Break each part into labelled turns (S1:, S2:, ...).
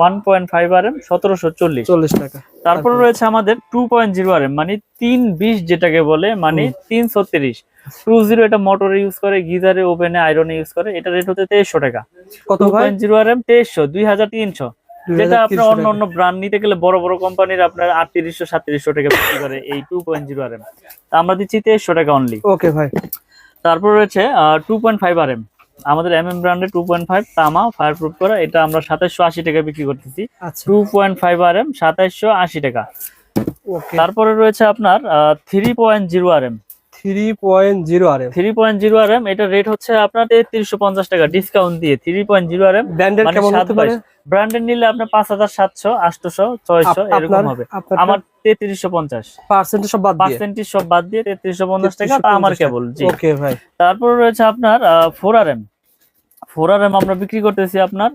S1: 1.5 RM 1740
S2: টাকা।
S1: তারপরে রয়েছে আমাদের 2.0 RM মানে 320 যেটাকে বলে মানে 336 20 এটা মোটরে ইউজ করে, গিজারে, ওভেনে, আয়রনে ইউজ করে। এটা রেট হচ্ছে 2300 টাকা।
S2: কত ভাই?
S1: 2.0 RM 2300 2300। যেটা আপনার অন্য অন্য ব্র্যান্ড নিতে গেলে বড় বড় কোম্পানির আপনার 3800 3700 টাকা বিক্রি করে এই 2.0 RM। আমরা দিচ্ছি 2300 টাকা অনলি।
S2: ওকে ভাই।
S1: তারপর রয়েছে 2.5 RM আমাদের ব্র্যান্ডের 2.5 তামা ফায়ার প্রুফ করা, এটা আমরা 2780 টাকা বিক্রি করতেছি। 2.5 RM 2780 টাকা। তারপরে রয়েছে আপনার 3.0 RM 3.0 RM এটা রেট হচ্ছে আপনার 3350 টাকা ডিসকাউন্ট দিয়ে। 3.0 RM
S2: ব্র্যান্ডের কেমন হতে পারে?
S1: ব্র্যান্ডের নিলে আপনার 5700 800 600 এরকম হবে। আমার 3350
S2: পার্সেন্টেজ সব বাদ দিয়ে
S1: 3350 টাকা তা আমার কেবল। জি
S2: ওকে ভাই।
S1: তারপর রয়েছে আপনার 4 RM আমরা বিক্রি করতেছি আপনার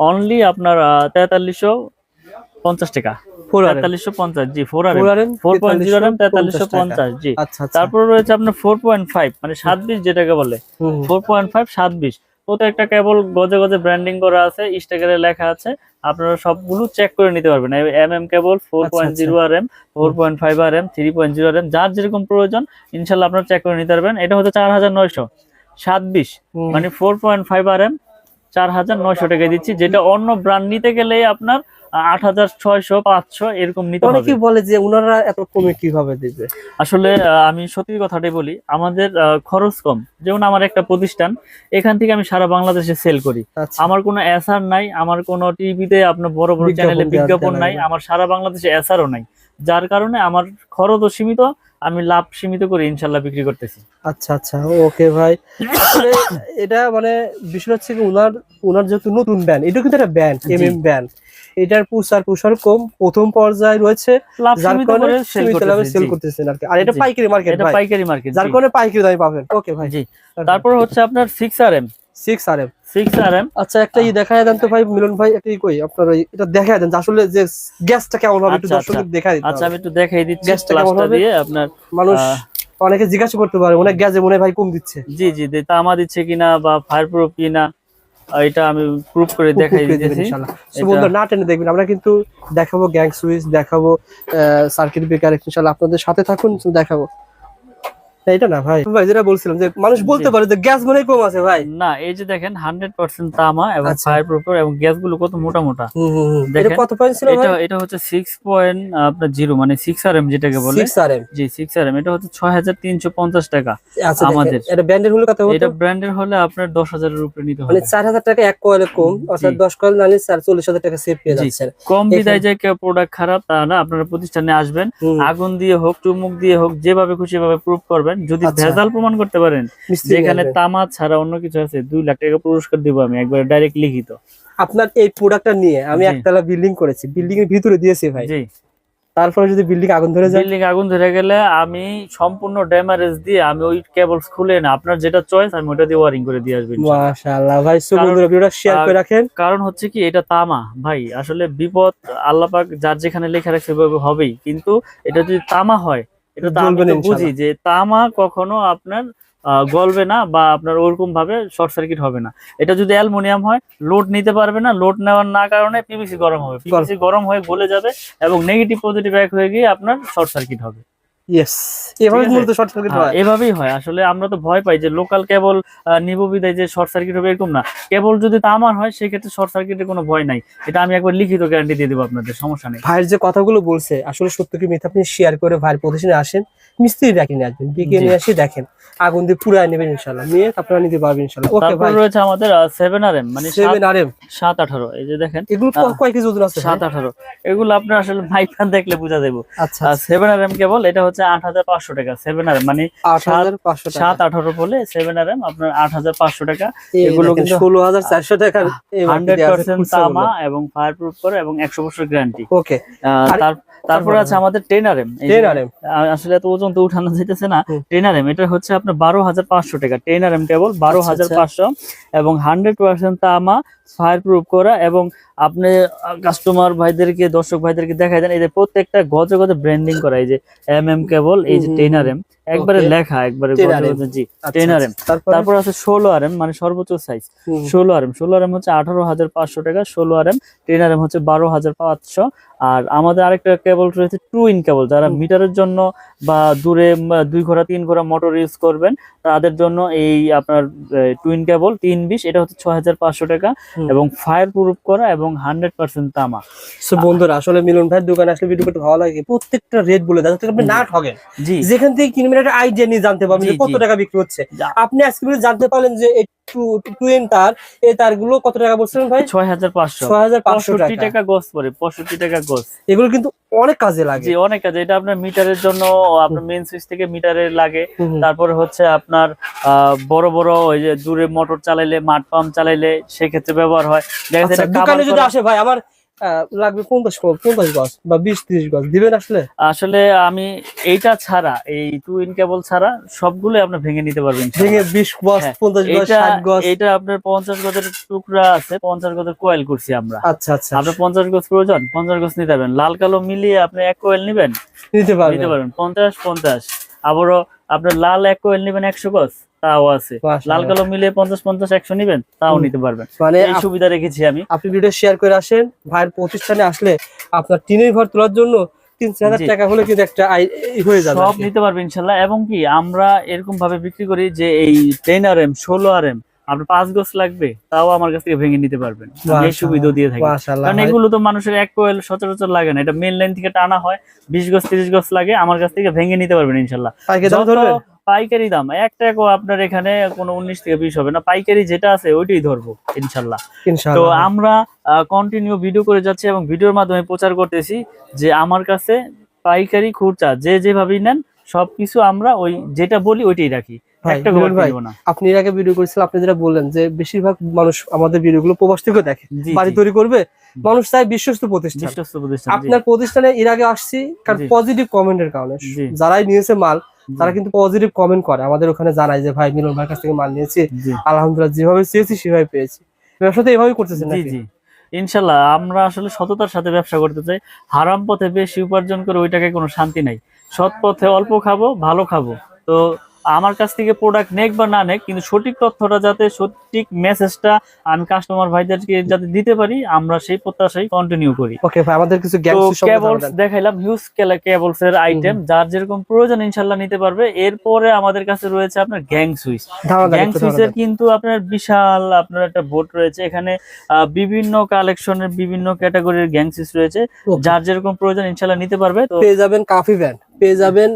S1: অনলি আপনার 4350 টাকা। 4350 জি 4 RM 4.0 RM 4350 জি। তারপর রয়েছে আপনার 4.5 মানে 27 যেটাকে বলে 4.5 27 প্রত্যেকটা কেবল গজে গজে ব্র্যান্ডিং করা আছে, স্টিকারে লেখা আছে, আপনারা সবগুলো চেক করে নিতে পারবেন। কেবল 4.0 RM 4.5 RM 3.0 RM যার যেরকম প্রয়োজন ইনশাআল্লাহ আপনারা চেক করে নিতে পারবেন। এটা হচ্ছে 4927 মানে 4.5 RM 4900 টাকা দিচ্ছি, যেটা অন্য ব্র্যান্ড নিতে গেলে আপনার 8600 500 এরকম নিতে হবে।
S2: অনেকেই বলে যে ওনারা এত কমে কিভাবে দিবে।
S1: আসলে আমি সত্যি কথাটাই বলি, আমাদের খরচ কম। যেমন আমার একটা প্রতিষ্ঠান, এখান থেকে আমি সারা বাংলাদেশে সেল করি। আমার কোনো এসআর নাই, আমার কোনো টিভিতে আপনার বড় বড় চ্যানেলে বিজ্ঞাপন নাই, আমার সারা বাংলাদেশে এসআরও নাই, যার কারণে আমার খরচও সীমিত, আমি লাভ সীমিত করে ইনশাল্লাহ বিক্রি করতেছি।
S2: আচ্ছা আচ্ছা ওকে ভাই। আসলে এটা মানে বিষয় হচ্ছে কি ওনার যেহেতু নতুন ব্র্যান্ড, এটা কিন্তু একটা ব্র্যান্ড ব্র্যান্ড, এটার প্রসার কম, প্রথম পর্যায়ে রয়েছে, যার কারণে সেল করতেছেন আর কি। আর এটা পাইকারি মার্কেট,
S1: এটা পাইকারি মার্কেট,
S2: যার কারণে পাইকারি দামে পাবেন। ওকে ভাই।
S1: জি তারপর হচ্ছে আপনার 6 RM
S2: আচ্ছা একটা দেখায় দেন তো ভাই মিলন ভাই, একটা কই আপনার এটা দেখায় দেন আসলে যে গ্যাসটা কেমন হবে, একটু দর্শকদের দেখায় দিতে।
S1: আচ্ছা আমি একটু দেখাই দিচ্ছি গ্যাসটা কেমন হবে দিয়ে। আপনার
S2: মানুষ অনেকে জিজ্ঞাসা করতে পারে অনেক গ্যাসে মনে ভাই কম দিচ্ছে।
S1: জি জি তামা দিচ্ছে কিনা বা ফায়ার প্রুফ কিনা, এটা আমি প্রুফ করে দেখাই দিতেছি
S2: ইনশাআল্লাহ। সো বন্ধুরা না টেনে দেখবেন, আমরা কিন্তু দেখাবো গ্যাং সুইচ, দেখাবো সার্কিট ব্রেকার, ইনশাআল্লাহ আপনাদের সাথে থাকুন, দেখাবো। এটা না ভাই যেটা বলছিলাম যে মানুষ বলতে পারে যে গ্যাস মনে কম আছে ভাই,
S1: না এই যে দেখেন 100% তামা এবং ফায়ার প্রুফ এবং গ্যাস গুলো কত মোটা মোটা।
S2: এটা কত পয়েন্ট ছিল ভাই?
S1: এটা হচ্ছে 6.0 মানে 6 RM যেটাকে বলে।
S2: 6 RM
S1: জি 6 RM এটা হচ্ছে 6350 টাকা আমাদের।
S2: এটা ব্র্যান্ডের হলে কত হতো?
S1: এটা ব্র্যান্ডের হলে আপনার 10000 এর উপরে নিতে হবে,
S2: মানে 4000 টাকা এক কয়েলে কম, অর্থাৎ 10 কয়েল নিলে 44000 টাকা সেভ পেয়ে যাচ্ছেন।
S1: কম বিদায় যায় কেউ প্রোডাক্ট খারাপ তা না, আপনারা প্রতিষ্ঠানে আসবেন, আগুন দিয়ে হোক চুমুক দিয়ে হোক যেভাবে খুশি ভাবে প্রুফ করবেন। যদি ভেজাল প্রমাণ করতে পারেন যেখানে তামা ছাড়া অন্য কিছু আছে, 2 লাখ টাকা পুরস্কার দিব আমি একবার ডাইরেক্ট লিখিত।
S2: আপনার এই প্রোডাক্টটা নিয়ে আমি একতলা বিল্ডিং করেছি, বিল্ডিং এর ভিতরে দিয়েছি ভাই।
S1: জি
S2: তারপরে যদি বিল্ডিং আগুন ধরে যায়,
S1: বিল্ডিং আগুন ধরে গেলে আমি সম্পূর্ণ ড্যামেজ দিয়ে আমি ওই কেবলস খুলে না, আপনার যেটা চয়েস আমি ওটা দিয়ে ওয়্যারিং করে দিয়ে আসব ইনশাআল্লাহ।
S2: মাশাআল্লাহ ভাই, সো বন্ধুরা ভিডিওটা শেয়ার করে রাখেন।
S1: কারণ হচ্ছে কি এটা তামা ভাই, আসলে বিপদ আল্লাহ পাক যার যেখানে লেখা রাখছে সেভাবে হবেই, কিন্তু এটা যদি তামা হয় এটা তো আমি বুঝি যে তামা কখনো আপনার গলবে না বা আপনার ওরকম ভাবে শর্ট সার্কিট হবে না। এটা যদি অ্যালুমিনিয়াম হয় লোড নিতে পারবে না, লোড নেওয়ার না কারণে পিভিসি গরম হবে, পিভিসি গরম হয়ে গলে যাবে এবং নেগেটিভ পজিটিভ এক হয়ে গিয়ে আপনার শর্ট সার্কিট হবে। এভাবেই হয়। আসলে আমরা তো ভয় পাই যে লোকাল কেবল নিব বিদায় যে শর্ট সার্কিট হবে, এরকম না। কেবল যদি তামার হয় সেক্ষেত্রে শর্ট সার্কিটের কোনো ভয় নাই, এটা আমি একবার লিখিত গ্যারান্টি দিয়ে দেবো আপনাদের, সমস্যা নেই।
S2: ভাইয়ের যে কথাগুলো বলছে আসলে সত্য কি মিথ্যা আপনি শেয়ার করে ভাইয়ের প্রতিষ্ঠানে আসেন, মিস্ত্রি ডাকি নিয়ে আসবেন, ডেকে নিয়ে আসি দেখেন আগুন দিয়ে পুরাই নেবেন ইনশাআল্লাহ, নিয়ে আপনারা নিতে পারবেন ইনশাআল্লাহ। ওকে ভাই।
S1: রয়েছে আমাদের 7 RM মানে
S2: 7 RM
S1: 718 এই যে দেখেন
S2: এগুলো কয় কেজি ওজন আছে?
S1: 718 এগুলো আপনার আসলে মাইকখান দেখলে বোঝা যাবে।
S2: আচ্ছা
S1: 7 RM কেবল এটা হচ্ছে 8500 টাকা। 7 RM মানে
S2: 8500 টাকা,
S1: 718 বলে 7 RM আপনার 8500 টাকা।
S2: এগুলো কিন্তু 16400 টাকা
S1: 100% তামা এবং ফায়ার প্রুফ করে এবং 100 বছর গ্যারান্টি।
S2: ওকে।
S1: তারপরে আছে আমাদের 10 RM আসলে এত ওজন তো উঠানো যাইতেছে না। 10 RM এটা হচ্ছে আপনার 12500 টাকা। 10 RM কেবল 12500 এবং 100% তামা ফায়ার প্রুফ করা। এবং আপনি কাস্টমার ভাইদেরকে দর্শক ভাইদেরকে দেখাই দেন এই যে প্রত্যেকটা গজে গজে ব্র্যান্ডিং করা, এই যে কেবল এই যে 10 RM একবারে লেখা একবারে জি 10RM। তারপর আছে 16RM মানে সর্বোচ্চ সাইজ 16RM হচ্ছে 18,500 টাকা, 16RM 10RM হচ্ছে 12,500। আর আমাদের আরেকটা কেবল রয়েছে টুইন কেবল, যারা মিটারের জন্য বা দূরে 2 ঘোড়া 3 ঘোড়া মোটর ইউজ করবেন তাদের জন্য এই আপনার টুইন কেবল 320, এটা হচ্ছে 6,500 টাকা এবং ফায়ার প্রুফ করা এবং 100% তামা।
S2: সো বন্ধুরা আসলে মিলন ভাইয়ের দোকানে আসলে ভিডিও করতে ভালো লাগে, প্রত্যেকটা রেট বলে দেয় যাতে আপনি না ঠকেন।
S1: জি,
S2: যেখান থেকে কিনবেন একটা আইডিয়া নিয়ে জানতে পারবেন কত টাকা বিক্রি হচ্ছে। আপনি আজকে জানতে পারলেন যে টুইন তার এই তারগুলো কত টাকা বলছিলেন ভাই?
S1: 6,500 টাকা গজ পড়ে, 65 টাকা গজ।
S2: এগুলো কিন্তু অনেক কাজে লাগে।
S1: জি অনেক কাজে, এটা আপনার মিটারের জন্য আপনার মেইন সুইচ থেকে মিটারে লাগে। তারপরে হচ্ছে আপনার বড় বড় ওই যে দূরে মোটর চালাইলে, মাঠ পাম্প চালাইলে সেক্ষেত্রে ব্যবহার হয়। দেখা যায়
S2: দোকানে যদি আসে ভাই আমার লাগবে 50 গজ বা 20-30 গজ দিবেন আসলে?
S1: আসলে আমি এইটা ছাড়া, এই টুইন কেবল ছাড়া সবগুলো আপনি ভেঙে নিতে পারবেন,
S2: ভেঙে 20 গজ 50 গজ 60 গজ।
S1: এটা আপনার 50 গজের টুকরা আছে, 50 গজের কয়েল করছি আমরা।
S2: আচ্ছা আচ্ছা,
S1: আপনার 50 গজ প্রয়োজন, 50 গজ নিতে পারবেন। লাল কালো মিলিয়ে আপনি এক কয়েল নিবেন,
S2: নিতে পারবেন
S1: 50। আবারও আপনার লাল এক কয়েল নিবেন 100 গজ, তাও আছে। লাল কালো মিলিয়ে 50-100 নিবেন, তাও নিতে পারবেন।
S2: মানে
S1: এই সুবিধা রেখেছি আমি।
S2: আপনি ভিডিও শেয়ার করে আসেন, ভাইয়ের প্রতিষ্ঠানে আসলে আপনার টিনের ঘর তোলার জন্য 3-4 টাকা হলে কিন্তু একটা হয়ে যাবে,
S1: সব নিতে পারবেন ইনশাল্লাহ। এবং কি আমরা এরকম ভাবে বিক্রি করি যে এই 10RM 16RM আপনার 5 গজ লাগবে তাও আমার কাছ থেকে ভেঙে নিতে পারবেন, এই সুবিধা দিয়ে থাকি। কারণ এগুলো তো মানুষের এক কোয়েল সচরাচর লাগে না, এটা মেইন লাইন থেকে টানা হয়, 20 গজ 30 গজ লাগে, আমার কাছ থেকে ভেঙে নিতে পারবেন ইনশাল্লাহ। পাইকারি দাম 1 টাকা আপনার এখানে কোনো 19 থেকে 20 হবে না, পাইকারি যেটা আছে ওইটাই ধরবো ইনশাল্লাহ। তো আমরা কন্টিনিউ ভিডিও করে যাচ্ছি এবং ভিডিওর মাধ্যমে প্রচার করতেছি যে আমার কাছে পাইকারি খুচরা যে যেভাবেই নেন সবকিছু আমরা ওই যেটা বলি ওইটাই রাখি।
S2: আপনি এর আগে ভিডিও করেছিলেন, আপনি যেটা বললেন যে বেশিরভাগ মানুষ আমাদের ভিডিওগুলো প্রবাস থেকে দেখে, বাড়ি তৈরি করবে, মানুষ চাই বিশ্বস্ত প্রতিষ্ঠান। আপনার প্রতিষ্ঠানে এর আগে আসছি কারণ পজিটিভ কমেন্টের কারণে, যারাই নিয়েছে মাল তারা কিন্তু পজিটিভ কমেন্ট করে, আমাদের ওখানে জানায় যে ভাই মিলন ভাইয়ের কাছ থেকে মাল নিয়েছি, আলহামদুলিল্লাহ যেভাবে চেয়েছি সেভাবে পেয়েছি। ব্যবসাতে এভাবেই করতেছেন নাকি?
S1: জি ইনশাল্লাহ, আমরা আসলে সততার সাথে ব্যবসা করতে চাই। হারাম পথে বেশি উপার্জন করে ওই টাকায় কোনো শান্তি নাই, সৎ পথে অল্প খাবো, ভালো খাবো। তো আমার কাছ থেকে প্রোডাক্ট নেক বা না নেক, কিন্তু সঠিক তথ্যটা যাতে, সঠিক মেসেজটা আমি কাস্টমার ভাইদেরকে যাতে দিতে পারি, আমরা সেই প্রত্যাশাই কন্টিনিউ করি।
S2: ওকে ভাই, আমাদের কিছু
S1: কেবলস দেখাইলাম, হিউজ কেবলস এর আইটেম, যার যেরকম প্রয়োজন ইনশাআল্লাহ নিতে পারবে। এরপরে আমাদের কাছে রয়েছে আপনার গ্যাং সুইচ। গ্যাং সুইচের কিন্তু আপনার বিশাল আপনার একটা বোর্ড রয়েছে, এখানে বিভিন্ন কালেকশনের বিভিন্ন ক্যাটাগরির গ্যাং সুইচ রয়েছে, যার যেরকম প্রয়োজন ইনশাআল্লাহ নিতে পারবে। তো
S2: পেয়ে যাবেন কাফি ব্যান্ড, পেয়ে যাবেন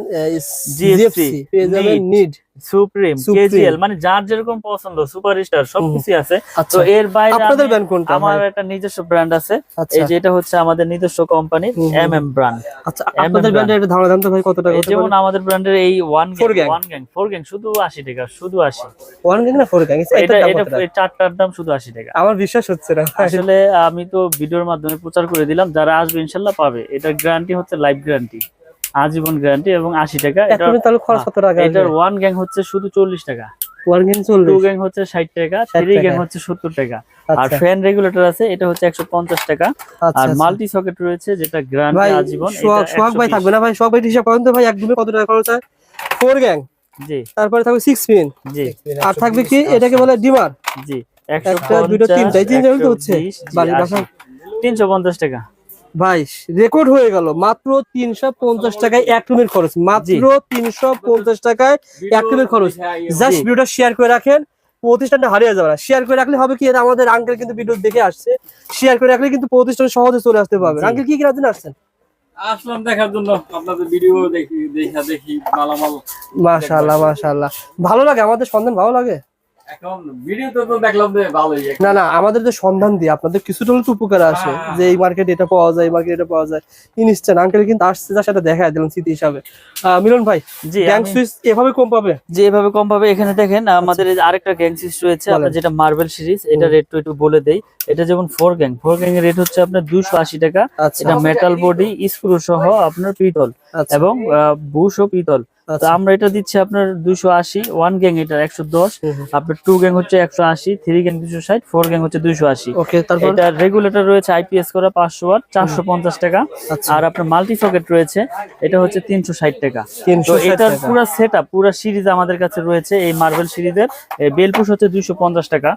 S2: জিএফসি, পেয়ে যাবেন নিড,
S1: সুপ্রিম, কেজিএল, মানে যার যেরকম পছন্দ, সুপারস্টার সবকিছু আছে। তো এর বাইরে
S2: আপনাদের ব্র্যান্ড কোনটা?
S1: আমার একটা নিজস্ব ব্র্যান্ড আছে, এই যে এটা হচ্ছে আমাদের নিজস্ব কোম্পানি এমএম ব্র্যান্ড।
S2: আচ্ছা, আপনাদের ব্র্যান্ডের একটা ধারণা দাম তো ভাই কত টাকা?
S1: যেমন আমাদের ব্র্যান্ডের এই ওয়ান গ্যাং শুধু 80 টাকা, শুধু 80।
S2: ওয়ান গ্যাং না ফোর গ্যাং?
S1: এটা চারটার দাম শুধু 80 টাকা।
S2: আমার বিশ্বাস হচ্ছে না
S1: আসলে, আমি তো ভিডিওর মাধ্যমে প্রচার করে দিলাম, যারা আসবে ইনশাআল্লাহ পাবে। এটার গ্যারান্টি হচ্ছে লাইফ গ্যারান্টি, আজীবন গ্যারান্টি এবং 80 টাকা। এটার ওয়ান গ্যাং হচ্ছে শুধু 40 টাকা,
S2: ওয়ান গ্যাং 40,
S1: টু গ্যাং হচ্ছে 60 টাকা, থ্রি গ্যাং হচ্ছে 70 টাকা। আর ফ্যান রেগুলেটর আছে, এটা হচ্ছে 150 টাকা। আর মাল্টি সকেট রয়েছে যেটা গ্যারান্টি আজীবন।
S2: সোহাগ ভাই থাকবে না ভাই? সোহাগ ভাই হিসাব করেন তো ভাই, একদমই কত টাকা খরচ হয়? ফোর গ্যাং,
S1: জি।
S2: তারপরে থাকবে 6 পিন, জি। আর থাকবে কি এটাকে বলে ডিমার,
S1: জি।
S2: 150 দুটো তিনটাই হচ্ছে
S1: 350 টাকা।
S2: ভাই রেকর্ড হয়ে গেল, মাত্র 350 টাকায় এক রুমের খরচ, মাত্র 350 টাকায় এক রুমের খরচ। জাস্ট ভিডিওটা শেয়ার করে রাখেন, প্রতিষ্ঠানটা হারিয়ে যাবে না। শেয়ার করে রাখলে হবে কি, আমাদের আঙ্কেল কিন্তু ভিডিও দেখে আসছে, শেয়ার করে রাখলে কিন্তু প্রতিষ্ঠানে সহজে চলে আসতে পারবে। আঙ্কেল কি কিনার জন্য আসছেন?
S3: আসলাম দেখার জন্য, আপনাদের ভিডিও দেখি মালামাল।
S2: মাশাআল্লাহ মাশাআল্লাহ, ভালো লাগে আমাদের সন্ধান, ভালো লাগে।
S3: এখন ভিডিওতে তো দেখলাম যে ভালোই।
S2: না না, আমাদের যে সন্ধান দিয়ে আপনাদের কিছুটা হলে তো উপকার আসে, যে এই মার্কেটে এটা পাওয়া যায়, এই মার্কেটে এটা পাওয়া যায়। ইনস্ট্যান্ট আঙ্কেল কিন্তু আসছে, যার সাথে দেখায় দিলাম স্মৃতি হিসাবে। মিলন ভাই,
S1: জি,
S2: গ্যাং সুইচ এভাবে কম পাবে?
S1: জি, এভাবে কম পাবে। এখানে দেখেন আমাদের আরেকটা গ্যাং সুইচ রয়েছে, আপনার যেটা মার্বেল সিরিজ, এটা রেট তো একটু বলে দেই। এটা যেমন ফোর গ্যাং এর রেট হচ্ছে আপনার 280 টাকা। এটা মেটাল বডি, স্ক্রু সহ আপনার পিতল এবং বুশ ও পিতল। তো আমরা এটা দিচ্ছি আপনার 280, 1 গ্যাং এটা 110, আপনার 2 গ্যাং হচ্ছে 180, 3 গ্যাং 260, 4 গ্যাং হচ্ছে 280।
S2: ওকে, তারপর
S1: এটা রেগুলেটর রয়েছে আইপিএস করা 500 ওয়াট, 450 টাকা। আর আপনার মাল্টি সকেট রয়েছে, এটা হচ্ছে 360 টাকা। তো এটার পুরো সেটআপ পুরো সিরিজ আমাদের কাছে রয়েছে। এই মার্বেল সিরিজের বেলপুশ হচ্ছে 250 টাকা।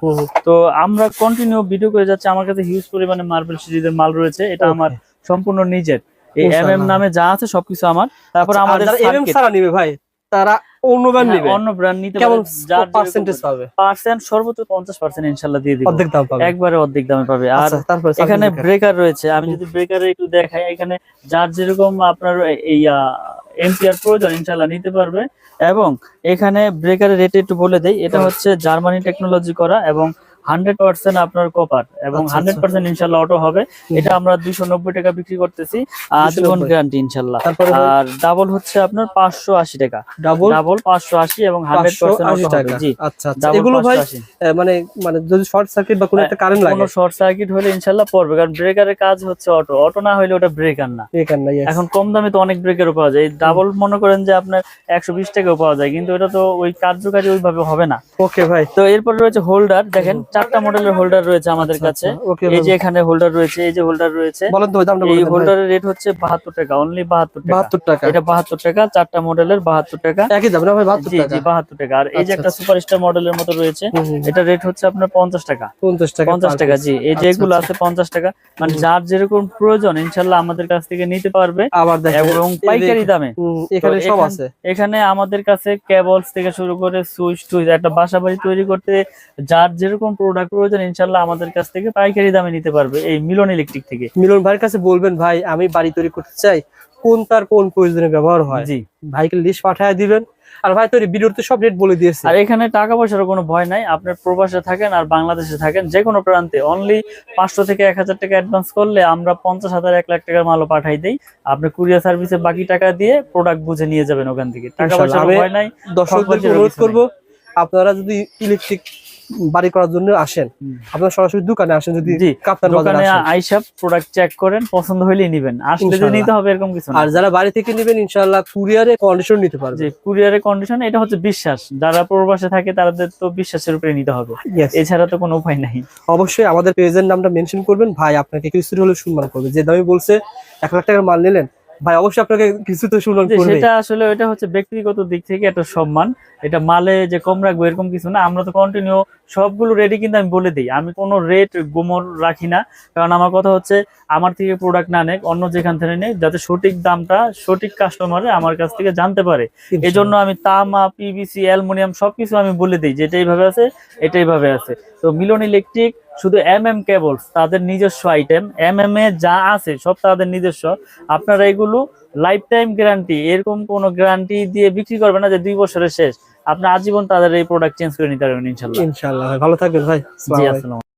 S1: তো আমরা কন্টিনিউ ভিডিও করে যাচ্ছি, আমার কাছে হিউজ পরিমাণে মার্বেল সিরিজের মাল রয়েছে। এটা আমার সম্পূর্ণ নিজের, এই এমএম নামে যা আছে সবকিছু আমার। তারপর আমাদের
S2: এমএম ছাড়া নিবে ভাই, তারা অন্য ব্র্যান্ড নিবে,
S1: অন্য ব্র্যান্ড নিতে
S2: কেমন
S1: পারে। যার
S2: পার্সেন্টেজ পাবে?
S1: পার্সেন্ট সর্বোচ্চ 50% ইনশাআল্লাহ দিয়ে দিব,
S2: অর্ধেক দাম পাবে,
S1: একবারে অর্ধেক দামে পাবে। আর
S2: তারপর
S1: এখানে ব্রেকার রয়েছে, আমি যদি ব্রেকারে একটু দেখাই, এখানে যার যেরকম আপনার এই এম্পিয়ার প্রয়োজন ইনশাআল্লাহ নিতে পারবে। এবং এখানে ব্রেকারের রেট একটু বলে দেই, এটা হচ্ছে জার্মানি টেকনোলজি করা এবং 100% আপনার কপার এবং 100% ইনশাআল্লাহ অটো হবে। এটা আমরা 290 টাকা বিক্রি করতেছি, আজীবন গ্যারান্টি ইনশাআল্লাহ। আর ডাবল হচ্ছে আপনার 580 টাকা, ডাবল 580 এবং 100% অটো হবে। জি
S2: আচ্ছা, এগুলো ভাই মানে মানে যদি শর্ট সার্কিট বা কোনো একটা কারেন্ট লাগে,
S1: কোনো শর্ট সার্কিট হলে ইনশাআল্লাহ পড়বে, কারণ ব্রেকারের কাজ হচ্ছে অটো, অটো না হলে ওটা ব্রেকার না। এখন কম দামে তো অনেক ব্রেকারও পাওয়া যায়, ডাবল মনে করেন যে আপনার 120 টাকাও পাওয়া যায়, কিন্তু এটা তো ওই কার্যকারী ওইভাবে হবে না।
S2: ওকে ভাই,
S1: তো এরপর রয়েছে হোল্ডার, দেখেন 4টা মডেলের হোল্ডার রয়েছে আমাদের কাছে। এই যে এখানে হোল্ডার রয়েছে, এই যে হোল্ডার রয়েছে,
S2: বলেন তো দামটা বলেন।
S1: এই হোল্ডারের রেট হচ্ছে 72 টাকা, অনলি 72 টাকা। এটা 72 টাকা, 4টা মডেলের 72 টাকা,
S2: একই দাম না ভাই? 72 টাকা।
S1: জি 72 টাকা। আর এই যে একটা সুপারস্টার মডেলের মতো রয়েছে, এটা রেট হচ্ছে আপনার 50 টাকা, 50 টাকা। জি এই যে এগুলো আছে 50 টাকা, মানে যার যেরকম প্রয়োজন ইনশাআল্লাহ আমাদের কাছ থেকে নিতে পারবে,
S2: আবার দেখেন
S1: এবং পাইকারি দামে।
S2: এখানে সব আছে,
S1: এখানে আমাদের কাছে কেবলস থেকে শুরু করে সুইচ টুইচ, একটা বাসাবাড়ি তৈরি করতে যার যেরকম প্রোডাক্ট প্রয়োজন ইনশাআল্লাহ আমাদের কাছ থেকে পাইকারি দামে নিতে পারবে এই মিলন ইলেকট্রিক থেকে।
S2: মিলন ভাইয়ের কাছে বলবেন, ভাই আমি বাড়ি তৈরি করতে চাই, কোন তার কোন প্রয়োজনে ব্যবহার হয়,
S1: জি
S2: ভাইকে লিস্ট পাঠিয়ে দিবেন। আর ভাই তৈরি ভিডিওতে সব রেট বলে দিয়েছে।
S1: আর এখানে টাকা পয়সার কোনো ভয় নাই, আপনার প্রবাসে থাকেন আর বাংলাদেশে থাকেন, যে কোনো প্রান্তে অনলি 500 থেকে 1000 টাকা অ্যাডভান্স করলে আমরা 50,000 1 লাখ টাকার মালও পাঠাই দেই। আপনি কুরিয়ার সার্ভিসে বাকি টাকা দিয়ে প্রোডাক্ট বুঝে নিয়ে যাবেন ওখান থেকে, টাকা পয়সার ভয় নাই।
S2: দর্শকদেরকে অনুরোধ করব, আপনারা যদি ইলেকট্রিক বাড়ি করার জন্য আসেন, আপনারা সরাসরি দোকানে আসেন, যদি
S1: দোকানে আইসা প্রোডাক্ট চেক করেন, পছন্দ হইলেই নিবেন, আসলে যে নিতে হবে এরকম কিছু না।
S2: আর যারা বাড়ি থেকে নেবেন ইনশাআল্লাহ কুরিয়ারে কন্ডিশন নিতে পারবে।
S1: জি কুরিয়ারে কন্ডিশন, এটা হচ্ছে বিশ্বাস, যারা প্রবাসে থাকে তাদের তো বিশ্বাসের উপরে নিতে হবে, এছাড়া তো কোনো উপায় নাই।
S2: অবশ্যই আমাদের পেজের নামটা মেনশন করবেন, ভাই আপনাকে কিছু হলে সম্মান করবে। যে দামে বলছে 1 লাখ টাকার মাল নিলেন, ভাই অবশ্যই আপনাকে কিছু তো সম্মান করবে।
S1: সেটা আসলে এটা হচ্ছে ব্যক্তিগত দিক থেকে একটা সম্মান, এটা মালে যে কম রাখবো এরকম কিছু না। আমরা তো কন্টিনিউ সবগুলো রেটই কিন্তু আমি বলে দিই, আমি কোনো রেট গোমর রাখি না, কারণ আমার কথা হচ্ছে আমার থেকে প্রোডাক্ট না নেক, অন্য যেখান থেকে নেই, যাতে সঠিক দামটা সঠিক কাস্টমারে আমার কাছ থেকে জানতে পারে। এজন্য আমি তামা, পিভিসি, অ্যালুমিনিয়াম সবকিছু আমি বলে দিই যে এটাই ভাবে আছে, এটাই ভাবে আছে। তো মিলন ইলেকট্রিক শুধু এমএম কেবলস তাদের নিজস্ব আইটেম, এমএম এ যা আছে সব তাদের নিজস্ব। আপনারা এগুলো লাইফ টাইম গ্যারান্টি, এরকম কোনো গ্যারান্টি দিয়ে বিক্রি করবে না যে 2 বছরের শেষ, আপনি আজীবন তাদের এই প্রোডাক্ট চেঞ্জ করে নিতে পারবেন ইনশাআল্লাহ।
S2: ইনশাআল্লাহ ভালো থাকবেন ভাই।
S1: জি আসসালাম।